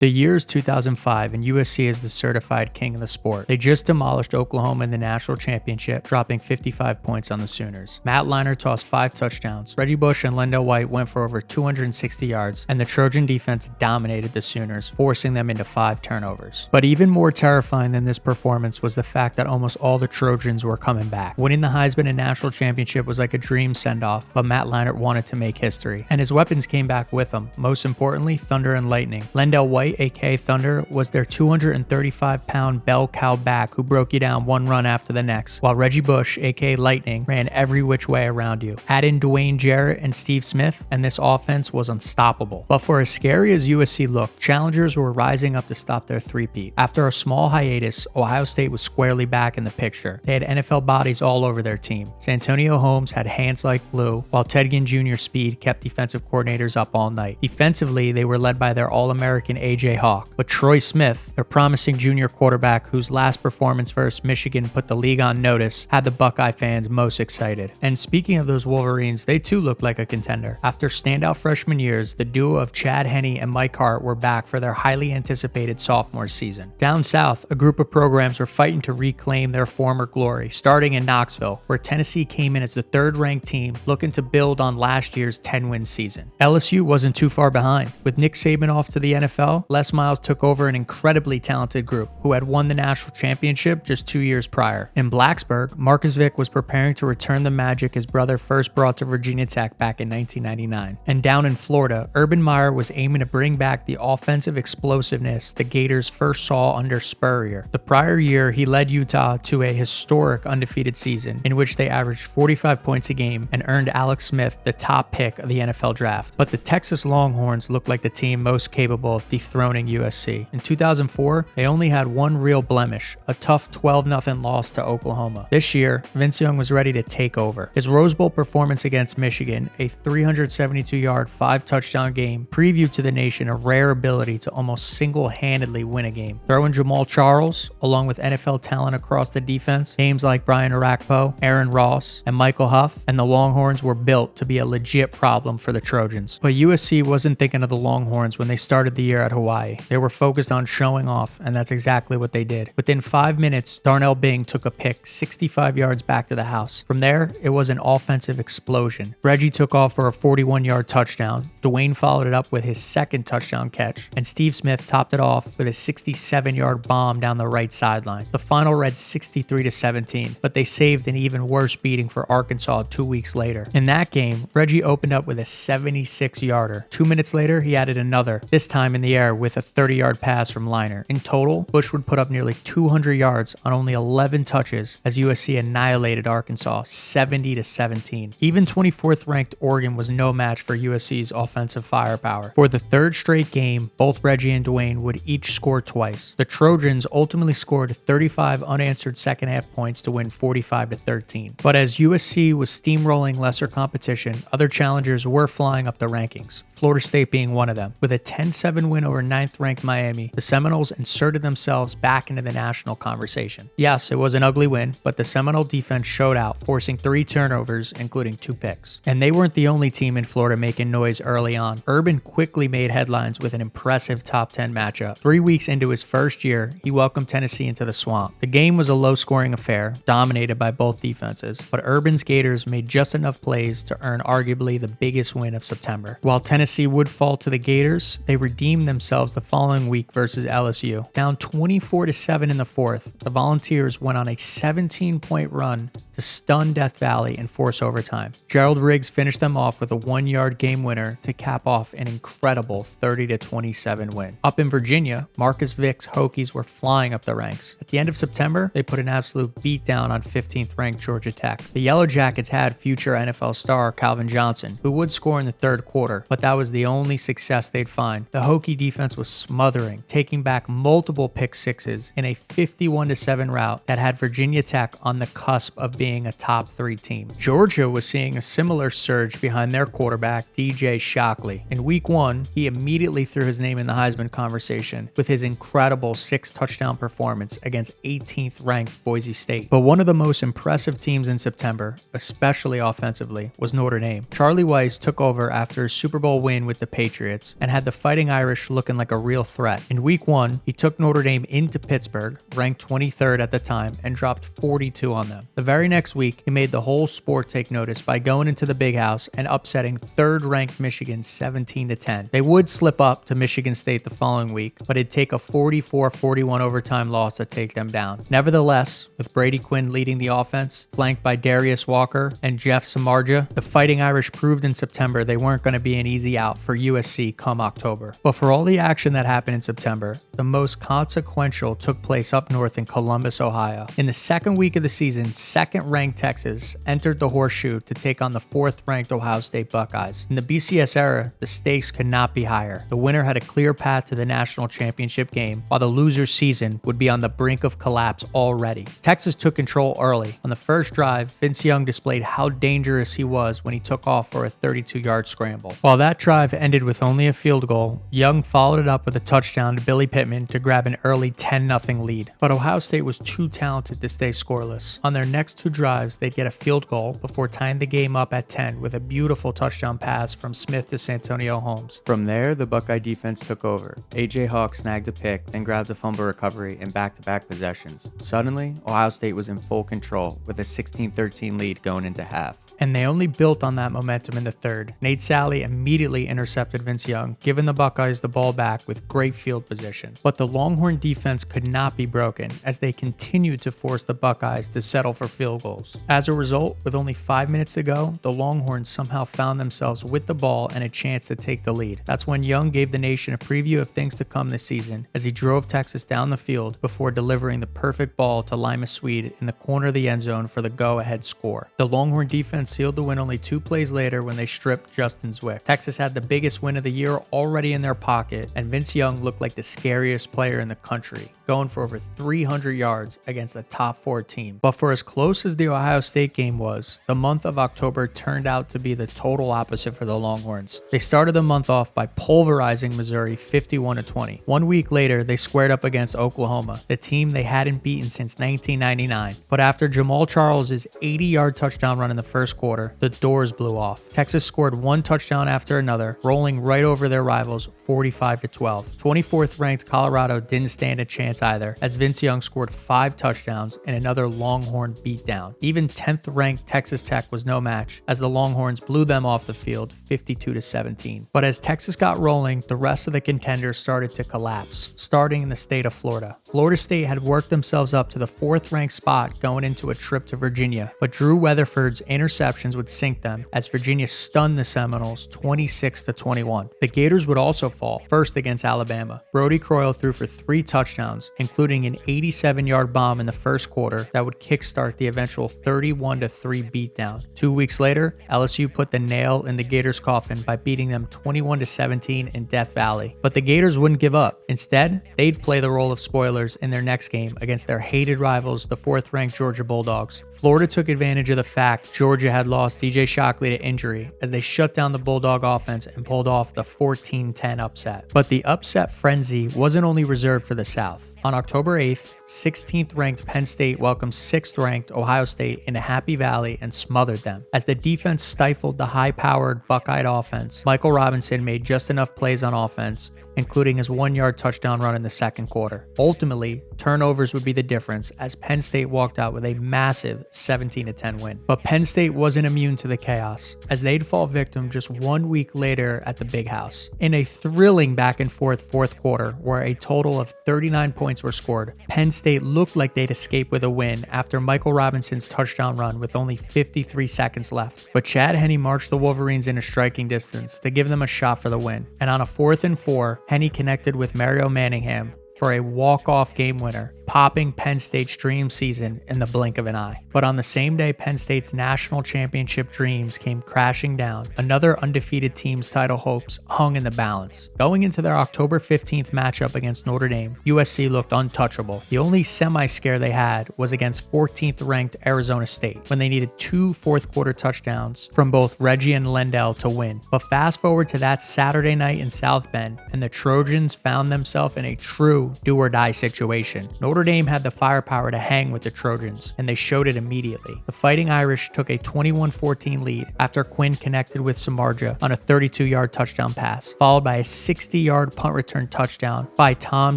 The year is 2005, and USC is the certified king of the sport. They just demolished Oklahoma in the national championship, dropping 55 points on the Sooners. Matt Leinart tossed 5 touchdowns. Reggie Bush and Lendell White went for over 260 yards, and the Trojan defense dominated the Sooners, forcing them into 5 turnovers. But even more terrifying than this performance was the fact that almost all the Trojans were coming back. Winning the Heisman and national championship was like a dream send-off, but Matt Leinart wanted to make history, and his weapons came back with him. Most importantly, thunder and lightning. Lendell White, aka Thunder, was their 235-pound bell cow back who broke you down one run after the next, while Reggie Bush, aka Lightning, ran every which way around you. Add in Dwayne Jarrett and Steve Smith, and this offense was unstoppable. But for as scary as USC looked, challengers were rising up to stop their three-peat. After a small hiatus, Ohio State was squarely back in the picture. They had NFL bodies all over their team. Santonio Holmes had hands like glue, while Ted Ginn Jr.'s speed kept defensive coordinators up all night. Defensively, they were led by their All-American A.J. Hawk. But Troy Smith, their promising junior quarterback whose last performance versus Michigan put the league on notice, had the Buckeye fans most excited. And speaking of those Wolverines, they too looked like a contender. After standout freshman years, the duo of Chad Henne and Mike Hart were back for their highly anticipated sophomore season. Down south, a group of programs were fighting to reclaim their former glory, starting in Knoxville, where Tennessee came in as the third-ranked team, looking to build on last year's 10-win season. LSU wasn't too far behind. With Nick Saban off to the NFL, Les Miles took over an incredibly talented group who had won the national championship just 2 years prior. In Blacksburg, Marcus Vick was preparing to return the magic his brother first brought to Virginia Tech back in 1999. And down in Florida, Urban Meyer was aiming to bring back the offensive explosiveness the Gators first saw under Spurrier. The prior year, he led Utah to a historic undefeated season in which they averaged 45 points a game and earned Alex Smith the top pick of the NFL draft. But the Texas Longhorns looked like the team most capable of dethroning USC. In 2004, they only had one real blemish, a tough 12-0 loss to Oklahoma. This year, Vince Young was ready to take over. His Rose Bowl performance against Michigan, a 372-yard, 5-touchdown game, previewed to the nation a rare ability to almost single-handedly win a game. Throw in Jamal Charles, along with NFL talent across the defense, names like Brian Orakpo, Aaron Ross, and Michael Huff, and the Longhorns were built to be a legit problem for the Trojans. But USC wasn't thinking of the Longhorns when they started the year at Hawaii. They were focused on showing off, and that's exactly what they did. Within 5 minutes, Darnell Bing took a pick 65 yards back to the house. From there, it was an offensive explosion. Reggie took off for a 41-yard touchdown. Dwayne followed it up with his second touchdown catch, and Steve Smith topped it off with a 67-yard bomb down the right sideline. The final read 63-17, but they saved an even worse beating for Arkansas 2 weeks later. In that game, Reggie opened up with a 76-yarder. 2 minutes later, he added another, this time in the air with a 30-yard pass from Leinart. In total, Bush would put up nearly 200 yards on only 11 touches as USC annihilated Arkansas 70-17. Even 24th ranked Oregon was no match for USC's offensive firepower. For the third straight game, both Reggie and Dwayne would each score twice. The Trojans ultimately scored 35 unanswered second half points to win 45-13. But as USC was steamrolling lesser competition, other challengers were flying up the rankings, Florida State being one of them. With a 10-7 win over 9th-ranked Miami, the Seminoles inserted themselves back into the national conversation. Yes, it was an ugly win, but the Seminole defense showed out, forcing 3 turnovers, including 2 picks. And they weren't the only team in Florida making noise early on. Urban quickly made headlines with an impressive top 10 matchup. 3 weeks into his first year, he welcomed Tennessee into the swamp. The game was a low-scoring affair, dominated by both defenses, but Urban's Gators made just enough plays to earn arguably the biggest win of September. While Tennessee would fall to the Gators, they redeemed themselves the following week versus LSU. Down 24-7 in the fourth, the Volunteers went on a 17-point run to stun Death Valley and force overtime. Gerald Riggs finished them off with a 1-yard game winner to cap off an incredible 30-27 win. Up in Virginia, Marcus Vick's Hokies were flying up the ranks. At the end of September, they put an absolute beatdown on 15th-ranked Georgia Tech. The Yellow Jackets had future NFL star Calvin Johnson, who would score in the third quarter, but that was the only success they'd find. The Hokie defense was smothering, taking back multiple pick sixes in a 51-7 rout that had Virginia Tech on the cusp of being a top 3 team. Georgia was seeing a similar surge behind their quarterback, DJ Shockley. In week 1, he immediately threw his name in the Heisman conversation with his incredible 6-touchdown performance against 18th ranked Boise State. But one of the most impressive teams in September, especially offensively, was Notre Dame. Charlie Weiss took over after his Super Bowl win win with the Patriots and had the Fighting Irish looking like a real threat. In week 1, he took Notre Dame into Pittsburgh, ranked 23rd at the time, and dropped 42 on them. The very next week, he made the whole sport take notice by going into the Big House and upsetting 3rd-ranked Michigan 17-10. They would slip up to Michigan State the following week, but it'd take a 44-41 overtime loss to take them down. Nevertheless, with Brady Quinn leading the offense, flanked by Darius Walker and Jeff Samardzija, the Fighting Irish proved in September they weren't going to be an easy out for USC come October. But for all the action that happened in September, the most consequential took place up north in Columbus, Ohio. In the second week of the season, 2nd-ranked Texas entered the Horseshoe to take on the 4th-ranked Ohio State Buckeyes. In the BCS era, the stakes could not be higher. The winner had a clear path to the national championship game, while the loser's season would be on the brink of collapse already. Texas took control early. On the first drive, Vince Young displayed how dangerous he was when he took off for a 32-yard scramble. While that drive ended with only a field goal, Young followed it up with a touchdown to Billy Pittman to grab an early 10-0 lead. But Ohio State was too talented to stay scoreless. On their next 2 drives, they'd get a field goal before tying the game up at 10 with a beautiful touchdown pass from Smith to Santonio Holmes. From there, the Buckeye defense took over. A.J. Hawk snagged a pick, then grabbed a fumble recovery in back-to-back possessions. Suddenly, Ohio State was in full control with a 16-13 lead going into half. And they only built on that momentum in the third. Nate Sally immediately intercepted Vince Young, giving the Buckeyes the ball back with great field position. But the Longhorn defense could not be broken as they continued to force the Buckeyes to settle for field goals. As a result, with only 5 minutes to go, the Longhorns somehow found themselves with the ball and a chance to take the lead. That's when Young gave the nation a preview of things to come this season as he drove Texas down the field before delivering the perfect ball to Lima Swede in the corner of the end zone for the go-ahead score. The Longhorn defense sealed the win only 2 plays later when they stripped Justin Zwick. Texas had the biggest win of the year already in their pocket, and Vince Young looked like the scariest player in the country, going for over 300 yards against a top 4 team. But for as close as the Ohio State game was, the month of October turned out to be the total opposite for the Longhorns. They started the month off by pulverizing Missouri 51-20. 1 week later, they squared up against Oklahoma, the team they hadn't beaten since 1999. But after Jamal Charles' 80-yard touchdown run in the first quarter, the doors blew off. Texas scored 1 touchdown after another, rolling right over their rivals 45-12. 24th-ranked Colorado didn't stand a chance either, as Vince Young scored 5 touchdowns and another Longhorn beatdown. Even 10th-ranked Texas Tech was no match, as the Longhorns blew them off the field 52-17. But as Texas got rolling, the rest of the contenders started to collapse, starting in the state of Florida. Florida State had worked themselves up to the 4th-ranked spot going into a trip to Virginia, but Drew Weatherford's interceptions would sink them as Virginia stunned the Seminoles 26-21. The Gators would also fall, first against Alabama. Brody Croyle threw for 3 touchdowns, including an 87-yard bomb in the first quarter that would kickstart the eventual 31-3 beatdown. 2 weeks later, LSU put the nail in the Gators' coffin by beating them 21-17 in Death Valley. But the Gators wouldn't give up. Instead, they'd play the role of spoilers in their next game against their hated rivals, the 4th-ranked Georgia Bulldogs. Florida took advantage of the fact Georgia had lost DJ Shockley to injury as they shut down the Bulldog offense and pulled off the 14-10 upset. But the upset frenzy wasn't only reserved for the South. On October 8th, 16th-ranked Penn State welcomed 6th-ranked Ohio State into Happy Valley and smothered them. As the defense stifled the high-powered Buckeye offense, Michael Robinson made just enough plays on offense, including his 1-yard touchdown run in the second quarter. Ultimately, turnovers would be the difference as Penn State walked out with a massive 17-10 win. But Penn State wasn't immune to the chaos, as they'd fall victim just 1 week later at the Big House. In a thrilling back-and-forth fourth quarter, where a total of 39 points were scored, Penn State looked like they'd escape with a win after Michael Robinson's touchdown run with only 53 seconds left. But Chad Henne marched the Wolverines into striking distance to give them a shot for the win. And on a 4th and 4, Henne connected with Mario Manningham for a walk-off game winner, popping Penn State's dream season in the blink of an eye. But on the same day Penn State's national championship dreams came crashing down, another undefeated team's title hopes hung in the balance. Going into their October 15th matchup against Notre Dame, USC looked untouchable. The only semi-scare they had was against 14th-ranked Arizona State, when they needed 2 fourth-quarter touchdowns from both Reggie and Lendell to win. But fast forward to that Saturday night in South Bend, and the Trojans found themselves in a true do-or-die situation. Notre Notre Dame had the firepower to hang with the Trojans, and they showed it immediately. The Fighting Irish took a 21-14 lead after Quinn connected with Samardzija on a 32-yard touchdown pass, followed by a 60-yard punt return touchdown by Tom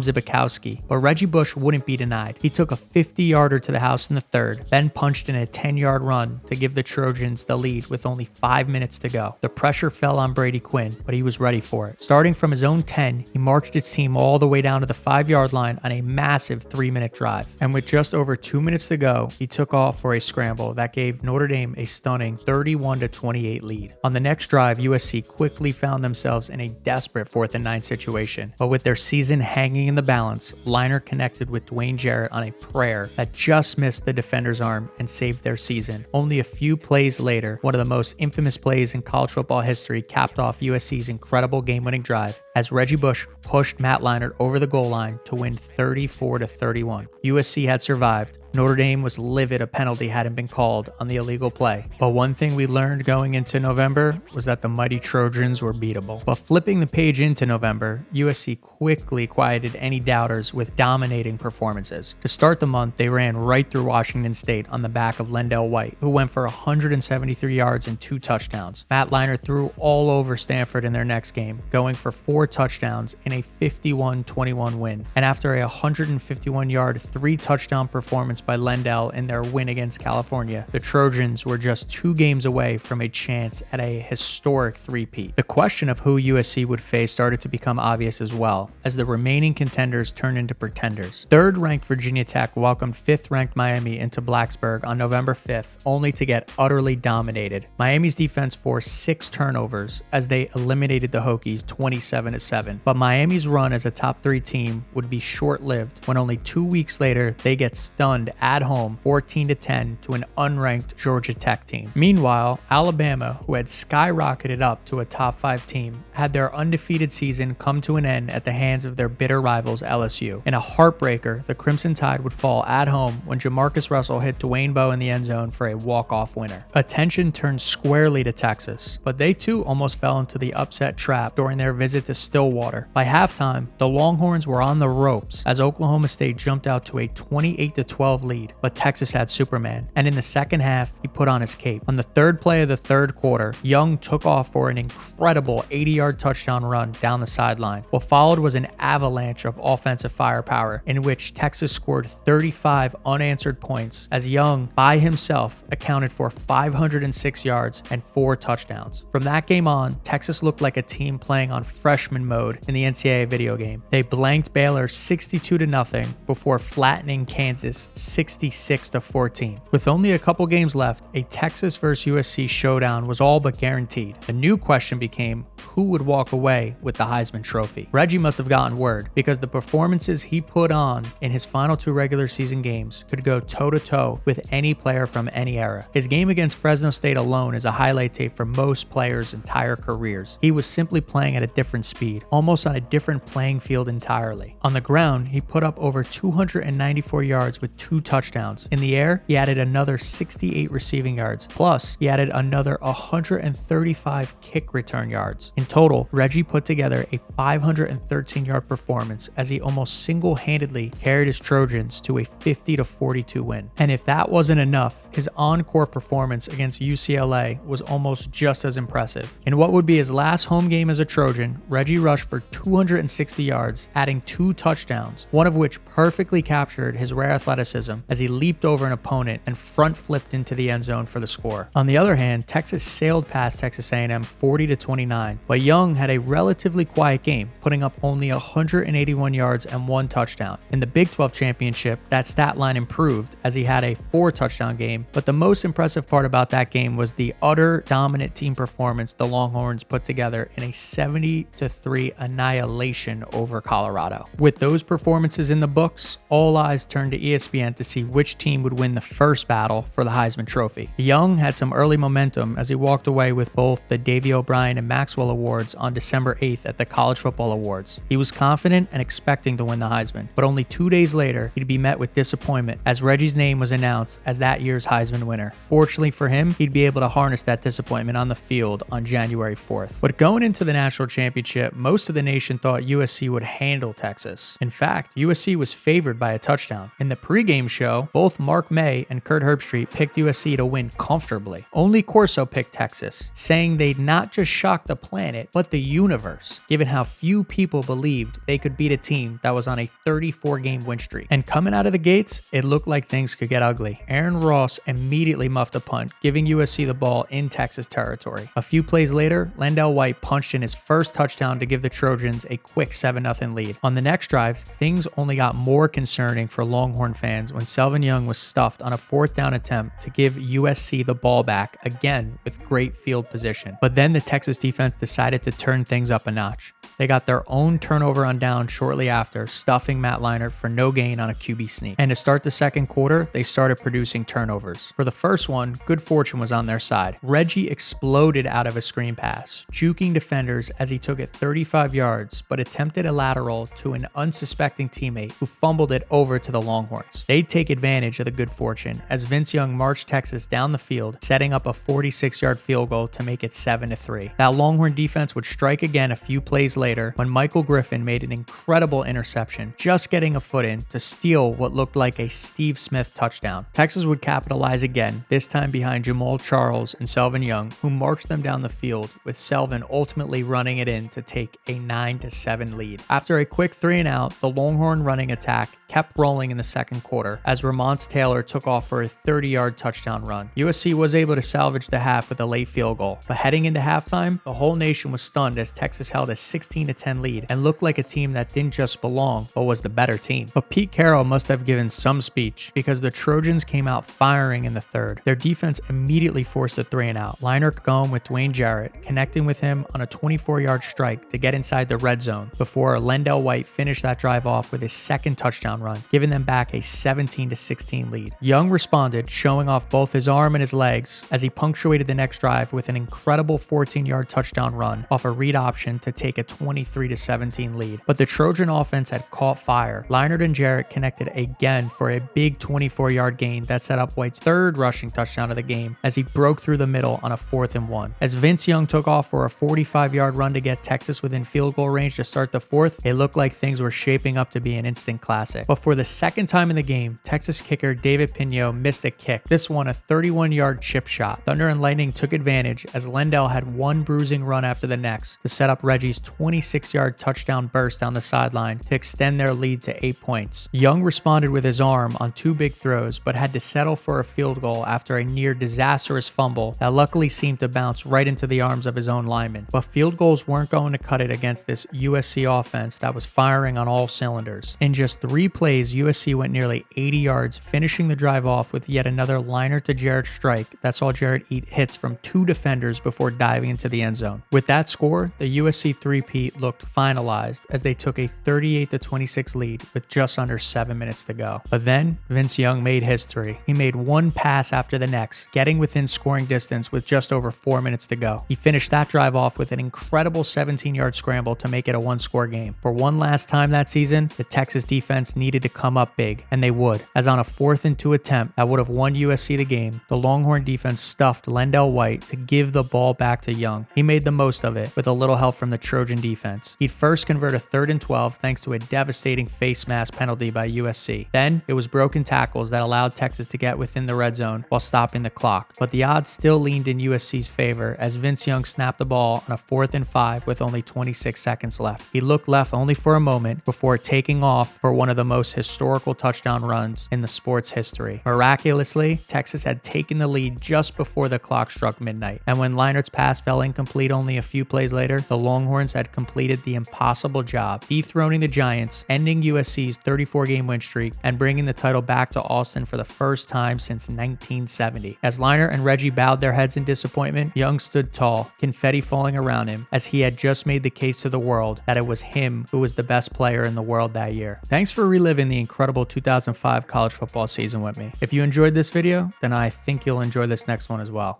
Zbikowski. But Reggie Bush wouldn't be denied. He took a 50-yarder to the house in the third, then punched in a 10-yard run to give the Trojans the lead with only 5 minutes to go. The pressure fell on Brady Quinn, but he was ready for it. Starting from his own 10, he marched his team all the way down to the 5-yard line on a massive 3-minute drive. And with just over 2 minutes to go, he took off for a scramble that gave Notre Dame a stunning 31-28 lead. On the next drive, USC quickly found themselves in a desperate 4th and 9 situation. But with their season hanging in the balance, Leinart connected with Dwayne Jarrett on a prayer that just missed the defender's arm and saved their season. Only a few plays later, one of the most infamous plays in college football history capped off USC's incredible game-winning drive as Reggie Bush pushed Matt Leinart over the goal line to win 34-31. USC had survived. Notre Dame was livid a penalty hadn't been called on the illegal play. But one thing we learned going into November was that the mighty Trojans were beatable. But flipping the page into November, USC quickly quieted any doubters with dominating performances. To start the month, they ran right through Washington State on the back of Lendell White, who went for 173 yards and 2 touchdowns. Matt Leinart threw all over Stanford in their next game, going for 4 touchdowns in a 51-21 win. And after a 151-yard, 3-touchdown performance by Lendell in their win against California, the Trojans were just 2 games away from a chance at a historic three-peat. The question of who USC would face started to become obvious as well, as the remaining contenders turned into pretenders. 3rd-ranked Virginia Tech welcomed 5th-ranked Miami into Blacksburg on November 5th, only to get utterly dominated. Miami's defense forced 6 turnovers as they eliminated the Hokies 27-7. But Miami's run as a top 3 team would be short-lived when only 2 weeks later they get stunned at home 14-10 to an unranked Georgia Tech team. Meanwhile, Alabama, who had skyrocketed up to a top 5 team, had their undefeated season come to an end at the hands of their bitter rivals LSU. In a heartbreaker, the Crimson Tide would fall at home when Jamarcus Russell hit Dwayne Bowe in the end zone for a walk-off winner. Attention turned squarely to Texas, but they too almost fell into the upset trap during their visit to Stillwater. By halftime, the Longhorns were on the ropes as Oklahoma State jumped out to a 28-12 lead, but Texas had Superman, and in the second half, he put on his cape. On the 3rd play of the 3rd quarter, Young took off for an incredible 80-yard touchdown run down the sideline. What followed was an avalanche of offensive firepower in which Texas scored 35 unanswered points as Young, by himself, accounted for 506 yards and 4 touchdowns. From that game on, Texas looked like a team playing on freshman mode in the NCAA video game. They blanked Baylor 62-0 before flattening Kansas 66-14. With only a couple games left, a Texas vs. USC showdown was all but guaranteed. The new question became, who would walk away with the Heisman Trophy? Reggie must have gotten word, because the performances he put on in his final 2 regular season games could go toe-to-toe with any player from any era. His game against Fresno State alone is a highlight tape for most players' entire careers. He was simply playing at a different speed, almost on a different playing field entirely. On the ground, he put up over 294 yards with 2 touchdowns. In the air, he added another 68 receiving yards. Plus, he added another 135 kick return yards. In total, Reggie put together a 513-yard performance as he almost single-handedly carried his Trojans to a 50-42 win. And if that wasn't enough, his encore performance against UCLA was almost just as impressive. In what would be his last home game as a Trojan, Reggie rushed for 260 yards, adding 2 touchdowns, one of which perfectly captured his rare athleticism as he leaped over an opponent and front flipped into the end zone for the score. On the other hand, Texas sailed past Texas A&M 40-29, but Young had a relatively quiet game, putting up only 181 yards and 1 touchdown. In the Big 12 championship, that stat line improved as he had a 4-touchdown game, but the most impressive part about that game was the utter dominant team performance the Longhorns put together in a 70-3 annihilation over Colorado. With those performances in the books, all eyes turned to ESPN event to see which team would win the first battle for the Heisman Trophy. Young had some early momentum as he walked away with both the Davey O'Brien and Maxwell Awards on December 8th at the College Football Awards. He was confident and expecting to win the Heisman, but only 2 days later, he'd be met with disappointment as Reggie's name was announced as that year's Heisman winner. Fortunately for him, he'd be able to harness that disappointment on the field on January 4th. But going into the national championship, most of the nation thought USC would handle Texas. In fact, USC was favored by a touchdown. In the pregame show, both Mark May and Kurt Herbstreit picked USC to win comfortably. Only Corso picked Texas, saying they'd not just shock the planet, but the universe, given how few people believed they could beat a team that was on a 34-game win streak. And coming out of the gates, it looked like things could get ugly. Aaron Ross immediately muffed a punt, giving USC the ball in Texas territory. A few plays later, Lendell White punched in his first touchdown to give the Trojans a quick 7-0 lead. On the next drive, things only got more concerning for Longhorn fans when Selvin Young was stuffed on a 4th down attempt to give USC the ball back, again with great field position. But then the Texas defense decided to turn things up a notch. They got their own turnover on down shortly after, stuffing Matt Leinart for no gain on a QB sneak. And to start the second quarter, they started producing turnovers. For the first one, good fortune was on their side. Reggie exploded out of a screen pass, juking defenders as he took it 35 yards, but attempted a lateral to an unsuspecting teammate who fumbled it over to the Longhorns. They'd take advantage of the good fortune as Vince Young marched Texas down the field, setting up a 46-yard field goal to make it 7-3. That Longhorn defense would strike again a few plays later when Michael Griffin made an incredible interception, just getting a foot in to steal what looked like a Steve Smith touchdown. Texas would capitalize again, this time behind Jamal Charles and Selvin Young, who marched them down the field, with Selvin ultimately running it in to take a 9-7 lead. After a quick 3-and-out, the Longhorn running attack kept rolling in the second quarter as Ramonce Taylor took off for a 30-yard touchdown run. USC was able to salvage the half with a late field goal, but heading into halftime, the whole nation was stunned as Texas held a 16-10 lead and looked like a team that didn't just belong, but was the better team. But Pete Carroll must have given some speech because the Trojans came out firing in the third. Their defense immediately forced a 3-and-out. Leinart going with Dwayne Jarrett, connecting with him on a 24-yard strike to get inside the red zone before Lendell White finished that drive off with his second touchdown run, giving them back a 17-16 lead. Young responded, showing off both his arm and his legs as he punctuated the next drive with an incredible 14-yard touchdown run off a read option to take a 23-17 lead. But the Trojan offense had caught fire. Leinart and Jarrett connected again for a big 24-yard gain that set up White's third rushing touchdown of the game as he broke through the middle on a 4th and 1. As Vince Young took off for a 45-yard run to get Texas within field goal range to start the fourth, it looked like things were shaping up to be an instant classic. But for the second time in the game, Texas kicker David Pino missed a kick. This one a 31-yard chip shot. Thunder and Lightning took advantage as Lendell had one bruising run after the next to set up Reggie's 26-yard touchdown burst down the sideline to extend their lead to 8 points. Young responded with his arm on 2 big throws, but had to settle for a field goal after a near disastrous fumble that luckily seemed to bounce right into the arms of his own lineman. But field goals weren't going to cut it against this USC offense that was firing on all cylinders. In just 3 plays, USC went nearly 80 yards, finishing the drive off with yet another Leinart to Jarrett strike that saw Jarrett eat hits from 2 defenders before diving into the end zone. With that score, the USC three-peat looked finalized as they took a 38-26 lead with just under 7 minutes to go. But then, Vince Young made history. He made one pass after the next, getting within scoring distance with just over 4 minutes to go. He finished that drive off with an incredible 17-yard scramble to make it a 1-score game. For one last time that season, the Texas defense needed to come up big, and they would, as on a 4th and 2 attempt that would have won USC the game, the Longhorn defense stuffed Lendell White to give the ball back to Young. He made the most of it with a little help from the Trojan defense. He'd first convert a 3rd and 12 thanks to a devastating face mask penalty by USC. Then, it was broken tackles that allowed Texas to get within the red zone while stopping the clock. But the odds still leaned in USC's favor as Vince Young snapped the ball on a 4th and 5 with only 26 seconds left. He looked left only for a moment before taking off for one of the most historical touchdown runs in the sport's history. Miraculously, Texas had taken the lead just before the clock struck midnight, and when Leinart's pass fell incomplete only a few plays later, the Longhorns had completed the impossible job, dethroning the Giants, ending USC's 34-game win streak, and bringing the title back to Austin for the first time since 1970. As Leinart and Reggie bowed their heads in disappointment, Young stood tall, confetti falling around him, as he had just made the case to the world that it was him who was the best player in the world that year. Thanks for reliving the incredible 2005 2025 college football season with me. If you enjoyed this video, then I think you'll enjoy this next one as well.